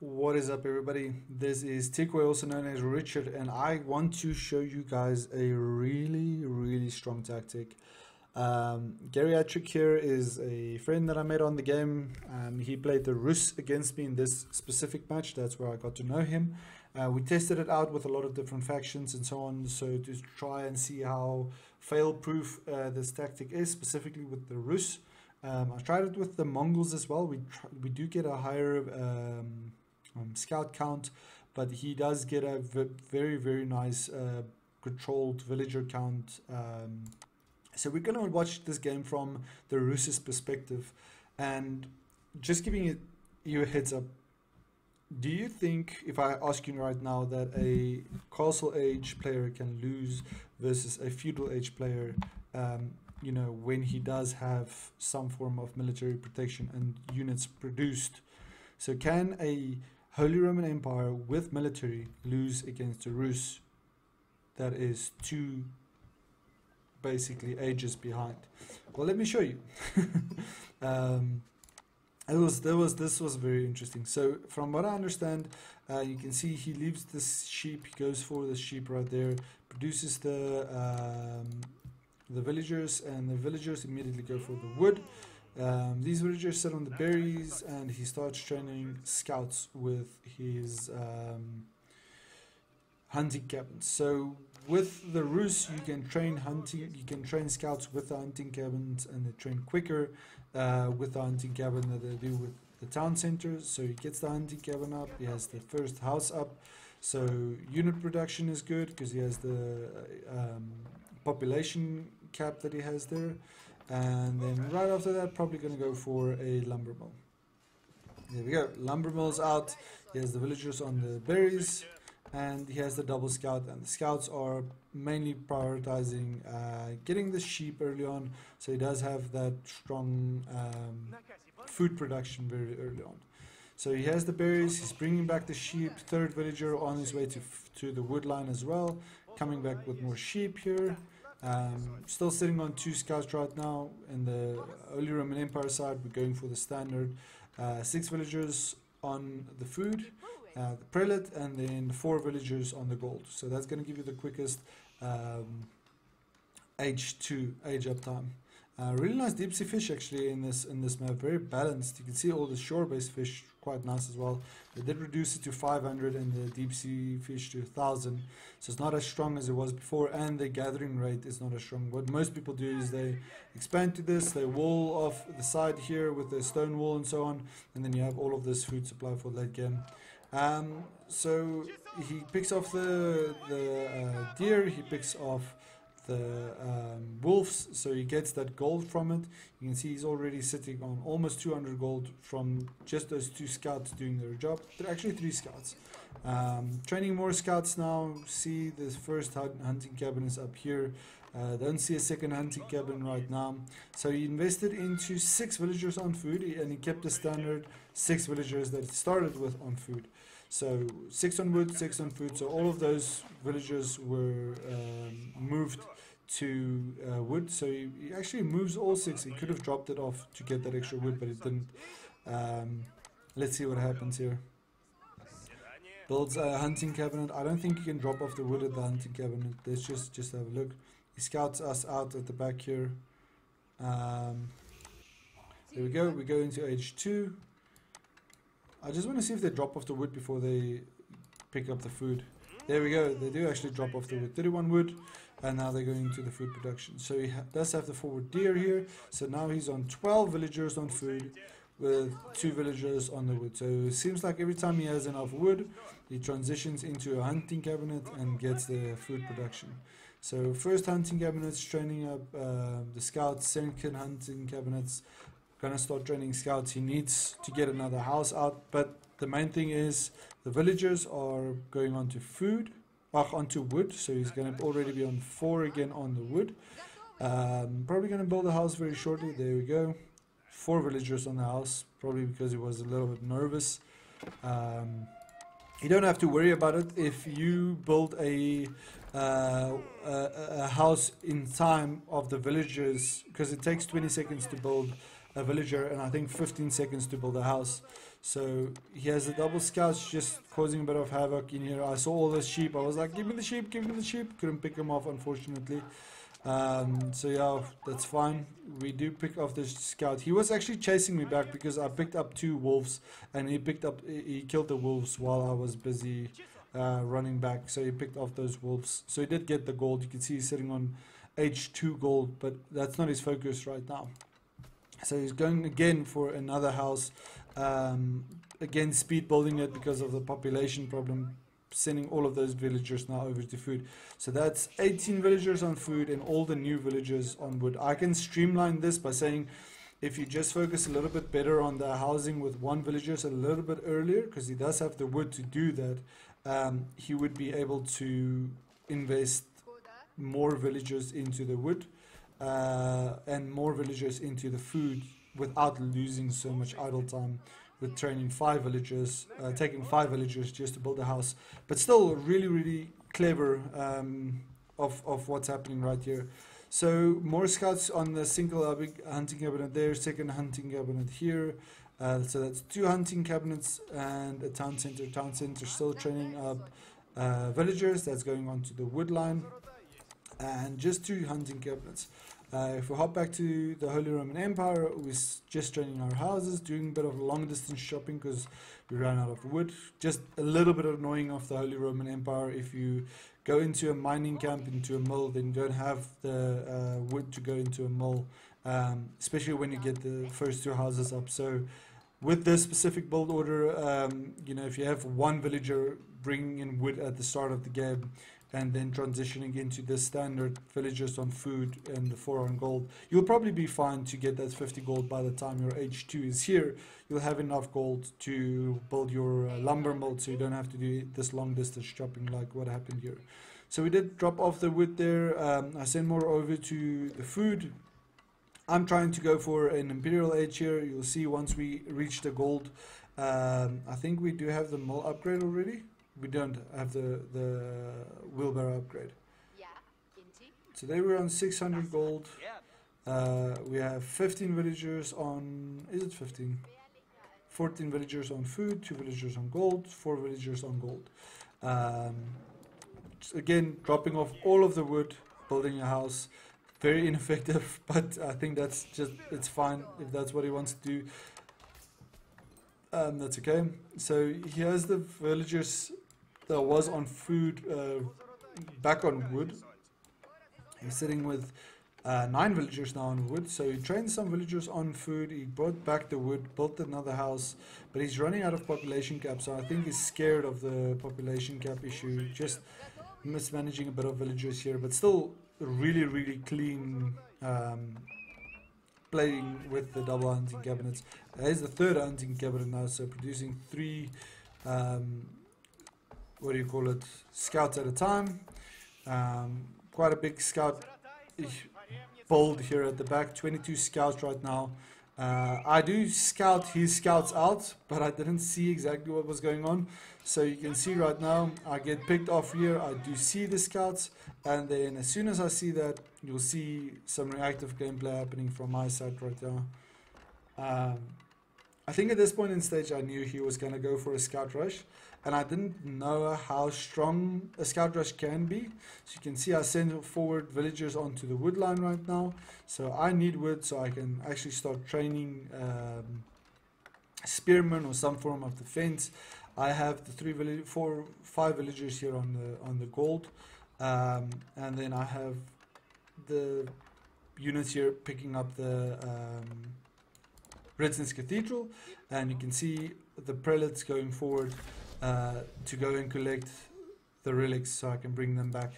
What is up, everybody? This is Tikwe, also known as Richard, and I want to show you guys a really strong tactic. Geriatric here is a friend that I met on the game. He played the RUS against me in this specific match. That's where I got to know him. We tested it out with a lot of different factions and so on, so to try and see how fail-proof this tactic is, specifically with the RUS. I tried it with the Mongols as well. We do get a higher scout count, but he does get a very nice controlled villager count. So we're going to watch this game from the Rus's perspective, and just giving you a heads up. Do you think, if I ask you right now, that a castle age player can lose versus a feudal age player, you know, when he does have some form of military protection and units produced? So can a Holy Roman Empire with military lose against a Rus that is two basically ages behind? Well, let me show you. This was very interesting. So from what I understand, you can see he leaves this sheep. He goes for the sheep right there, produces the villagers, and the villagers immediately go for the wood. These villagers sit on the berries, and he starts training scouts with his hunting cabins. So with the Rus, you can train scouts with the hunting cabins, and they train quicker with the hunting cabin than they do with the town centers. So he gets the hunting cabin up, he has the first house up, so unit production is good because he has the population cap that he has there. And then right after that, probably going to go for a lumber mill. There we go, lumber mill's out. He has the villagers on the berries, and he has the double scout, and the scouts are mainly prioritizing getting the sheep early on, so he does have that strong food production very early on. So he has the berries, he's bringing back the sheep, third villager on his way to the wood line as well, coming back with more sheep here. Still sitting on 2 scouts right now. In the Holy Roman Empire side, we're going for the standard 6 villagers on the food, the prelate, and then 4 villagers on the gold. So that's going to give you the quickest age up time. Really nice deep sea fish actually in this map, very balanced. You can see all the shore-based fish quite nice as well. They did reduce it to 500 and the deep sea fish to 1000, so it's not as strong as it was before, and the gathering rate is not as strong. What most people do is they expand to this, they wall off the side here with the stone wall and so on, and then you have all of this food supply for late game. So he picks off the deer, he picks off the wolves, so he gets that gold from it. You can see he's already sitting on almost 200 gold from just those 2 scouts doing their job. They're actually 3 scouts. Training more scouts now. See, this first hunting cabin is up here. Don't see a second hunting cabin right now. So he invested into 6 villagers on food, and he kept the standard 6 villagers that he started with on food. So 6 on wood, 6 on food. So all of those villagers were moved to wood. So he actually moves all 6. He could have dropped it off to get that extra wood, but he didn't. Let's see what happens here. Builds a hunting cabinet. I don't think you can drop off the wood at the hunting cabinet. Let's just have a look. He scouts us out at the back here. There we go. We go into age 2. I just want to see if they drop off the wood before they pick up the food. There we go. They do actually drop off the wood. 31 wood, and now they're going to the food production. So he does have the forward deer here. So now he's on 12 villagers on food with 2 villagers on the wood. So it seems like every time he has enough wood, he transitions into a hunting cabinet and gets the food production. So first hunting cabinets, training up the scouts, second hunting cabinets, gonna start training scouts. He needs to get another house out, but the main thing is the villagers are going onto food, onto wood, so he's gonna already be on 4 again on the wood. Probably gonna build a house very shortly. There we go, 4 villagers on the house, probably because he was a little bit nervous. You don't have to worry about it if you build a house in time of the villagers, because it takes 20 seconds to build a villager and I think 15 seconds to build a house. So he has the double scouts just causing a bit of havoc in here. I saw all the sheep. I was like, give me the sheep, give me the sheep. Couldn't pick him off, unfortunately. So yeah, that's fine. We do pick off this scout. He was actually chasing me back because I picked up 2 wolves, and he killed the wolves while I was busy running back. So he picked off those wolves. So he did get the gold. You can see he's sitting on H2 gold, but that's not his focus right now. So he's going again for another house. Again, speed building it because of the population problem, sending all of those villagers now over to food. So that's 18 villagers on food and all the new villagers on wood. I can streamline this by saying if you just focus a little bit better on the housing with 1 villager a little bit earlier, because he does have the wood to do that, he would be able to invest more villagers into the wood and more villagers into the food without losing so much idle time with training 5 villagers, taking 5 villagers just to build a house. But still really, really clever of what's happening right here. So more scouts on the single big hunting cabinet there, second hunting cabinet here. So that's 2 hunting cabinets and a town center. Town center still training up villagers. That's going on to the wood line. And just 2 hunting cabinets. If we hop back to the Holy Roman Empire, we're just training our houses, doing a bit of long distance shopping because we ran out of wood. Just a little bit annoying of the Holy Roman Empire. If you go into a mining camp, into a mill, then you don't have the wood to go into a mill, especially when you get the first 2 houses up. So with this specific build order, you know, if you have 1 villager bringing in wood at the start of the game, and then transitioning into the standard villagers on food and the 4 on gold, you'll probably be fine to get that 50 gold by the time your H2 is here. You'll have enough gold to build your lumber mill, so you don't have to do this long distance shopping like what happened here. So we did drop off the wood there. I sent more over to the food. I'm trying to go for an Imperial Age here. You'll see once we reach the gold. I think we do have the mill upgrade already. We don't have the wheelbarrow upgrade. So they were on 600 gold. We have 15 villagers on, is it 15? 14 villagers on food, 2 villagers on gold, 4 villagers on gold. Again, dropping off all of the wood, building a house. Very ineffective, but I think that's just, it's fine if that's what he wants to do. That's okay. So here's the villagers that was on food, back on wood. He's sitting with 9 villagers now on wood. So he trained some villagers on food. He brought back the wood, built another house, but he's running out of population cap. So I think he's scared of the population cap issue. Just mismanaging a bit of villagers here, but still really, really clean. Playing with the double hunting cabinets. There's the 3rd hunting cabinet now, so producing 3 what do you call it, scouts at a time. Quite a big scout build here at the back, 22 scouts right now. I do scout his scouts out, but I didn't see exactly what was going on. So you can see right now, I get picked off here, I do see the scouts, and then as soon as I see that, you'll see some reactive gameplay happening from my side right now. I think at this point in stage I knew he was going to go for a scout rush, and I didn't know how strong a scout rush can be. So you can see I send forward villagers onto the wood line right now. So I need wood so I can actually start training spearmen or some form of defense. I have the 5 villagers here on the gold, and then I have the units here picking up the Residence Cathedral, and you can see the prelates going forward to go and collect the relics so I can bring them back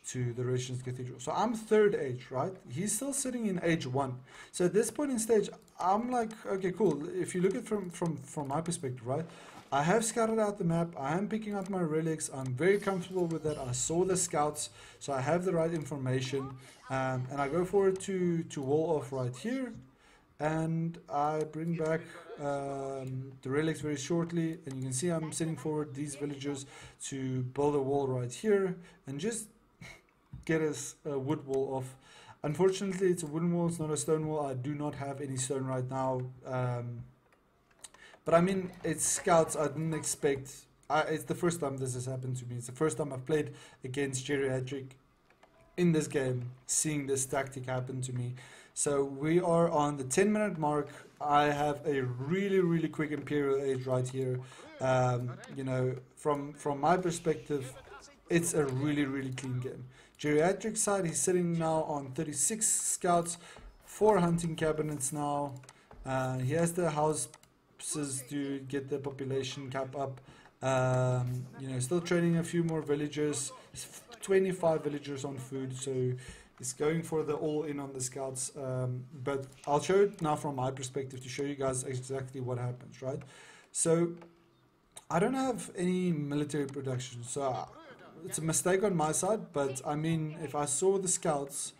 to the Residence Cathedral. So I'm 3rd age, right? He's still sitting in age 1. So at this point in stage, I'm like, okay, cool. If you look at it from my perspective, right? I have scouted out the map. I am picking up my relics. I'm very comfortable with that. I saw the scouts, so I have the right information. And I go forward to wall off right here. And I bring back the relics very shortly, and you can see I'm sending forward these villagers to build a wall right here and just get us a wood wall off. Unfortunately, it's a wooden wall, it's not a stone wall. I do not have any stone right now, But I mean, it's scouts. I didn't expect. It's the first time this has happened to me. It's the first time I've played against Geriatric in this game, seeing this tactic happen to me. So we are on the 10-minute mark. I have a really quick Imperial Age right here. You know, from my perspective, it's a really clean game. Geriatric side, he's sitting now on 36 scouts, 4 hunting cabinets now. He has the houses to get the population cap up. You know, still training a few more villagers. 25 villagers on food, so he's going for the all-in on the scouts. But I'll show it now from my perspective to show you guys exactly what happens, right? So I don't have any military production, so it's a mistake on my side. But I mean, if I saw the scouts,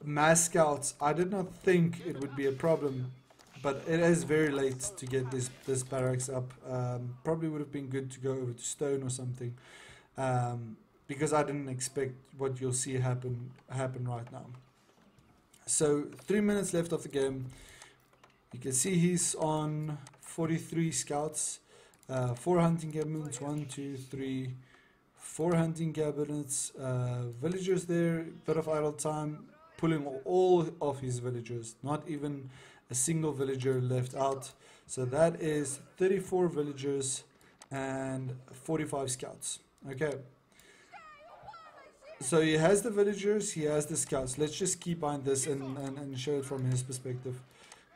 mass scouts, I did not think it would be a problem. But it is very late to get this barracks up. Probably would have been good to go over to stone or something. Because I didn't expect what you'll see happen right now. So 3 minutes left of the game. You can see he's on 43 scouts, 4 hunting cabinets, 1, 2, 3, 4 hunting cabinets, villagers there, bit of idle time, pulling all of his villagers, not even a single villager left out. So that is 34 villagers and 45 scouts. Okay, so he has the villagers, he has the scouts. Let's just keep behind this and show it from his perspective.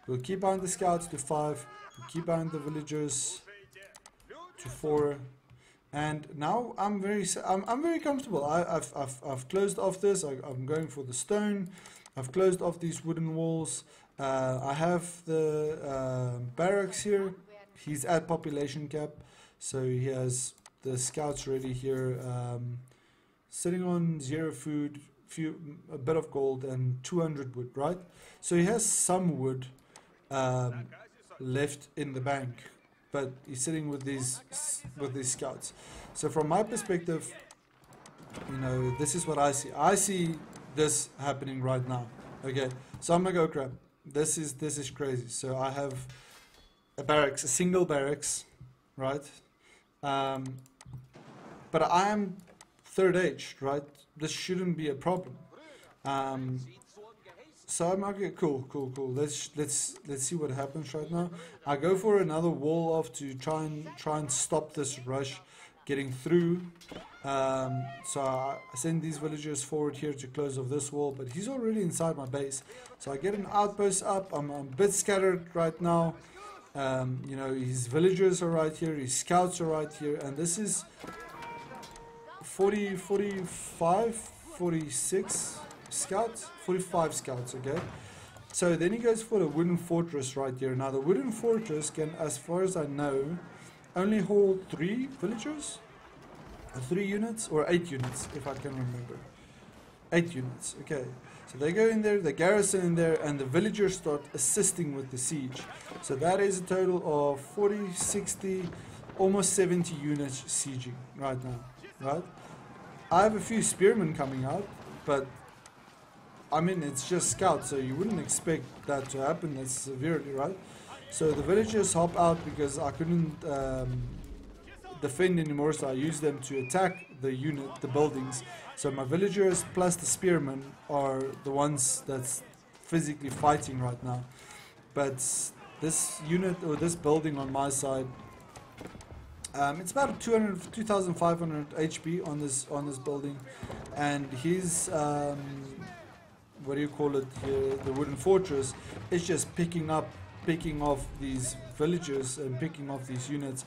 We'll keep behind the scouts to 5, we'll keep behind the villagers to 4, and now I'm very comfortable. I've closed off this. I'm going for the stone. I've closed off these wooden walls. I have the barracks here. He's at population cap, so he has the scouts ready here, sitting on 0 food, a bit of gold and 200 wood, right? So he has some wood left in the bank, but he's sitting with these scouts. So from my perspective, you know, this is what I see. I see this happening right now. Okay, so I'm gonna go crap. This is crazy. So I have a barracks, a single barracks, right? But I am 3rd age, right? This shouldn't be a problem. So I'm okay. Cool. Let's see what happens right now. I go for another wall off to try and stop this rush getting through. So I send these villagers forward here to close off this wall, but he's already inside my base. So I get an outpost up. I'm a bit scattered right now. You know, his villagers are right here, his scouts are right here, and this is 40, 45, 46 scouts, 45 scouts, okay? So then he goes for the wooden fortress right here. Now the wooden fortress can, as far as I know, only hold 3 villagers, 3 units, or 8 units, if I can remember. 8 units, okay. So they go in there, they garrison in there, and the villagers start assisting with the siege. So that is a total of 40, 60, almost 70 units sieging right now, right? I have a few spearmen coming out, but I mean, it's just scouts, so you wouldn't expect that to happen that severely, right? So the villagers hop out because I couldn't defend anymore, so I used them to attack the unit, the buildings. So my villagers plus the spearmen are the ones that's physically fighting right now. But this unit, or this building on my side, it's about 2,500 HP on this building, and his what do you call it here, the wooden fortress, is just picking off these villagers and picking off these units.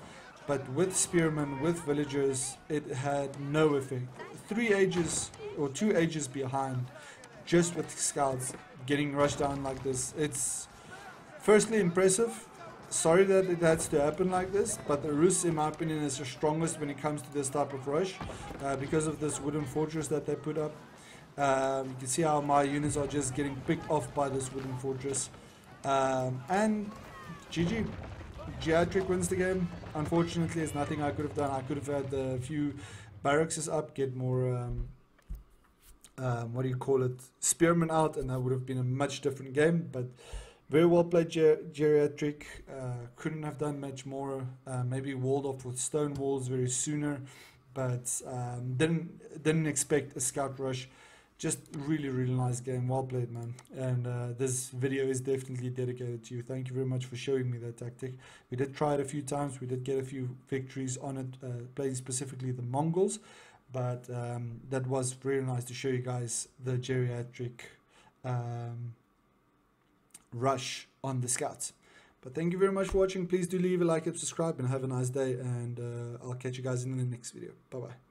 But with spearmen, with villagers, it had no effect. 3 ages or 2 ages behind, just with scouts getting rushed down like this. It's firstly impressive. Sorry that it has to happen like this, but the RUS, in my opinion, is the strongest when it comes to this type of rush, because of this wooden fortress that they put up. You can see how my units are just getting picked off by this wooden fortress. And GG. Geriatric wins the game. Unfortunately, there's nothing I could have done. I could have had a few barracks up, get more, what do you call it, spearmen out, and that would have been a much different game. But Very well played, Geriatric. Couldn't have done much more. Maybe walled off with stone walls very sooner, but didn't expect a scout rush. Just really nice game. Well played, man. And this video is definitely dedicated to you. Thank you very much for showing me that tactic. We did try it a few times. We did get a few victories on it, playing specifically the Mongols. But that was very nice to show you guys the Geriatric rush on the scouts. But thank you very much for watching. Please do leave a like and subscribe, and have a nice day. And I'll catch you guys in the next video. Bye bye.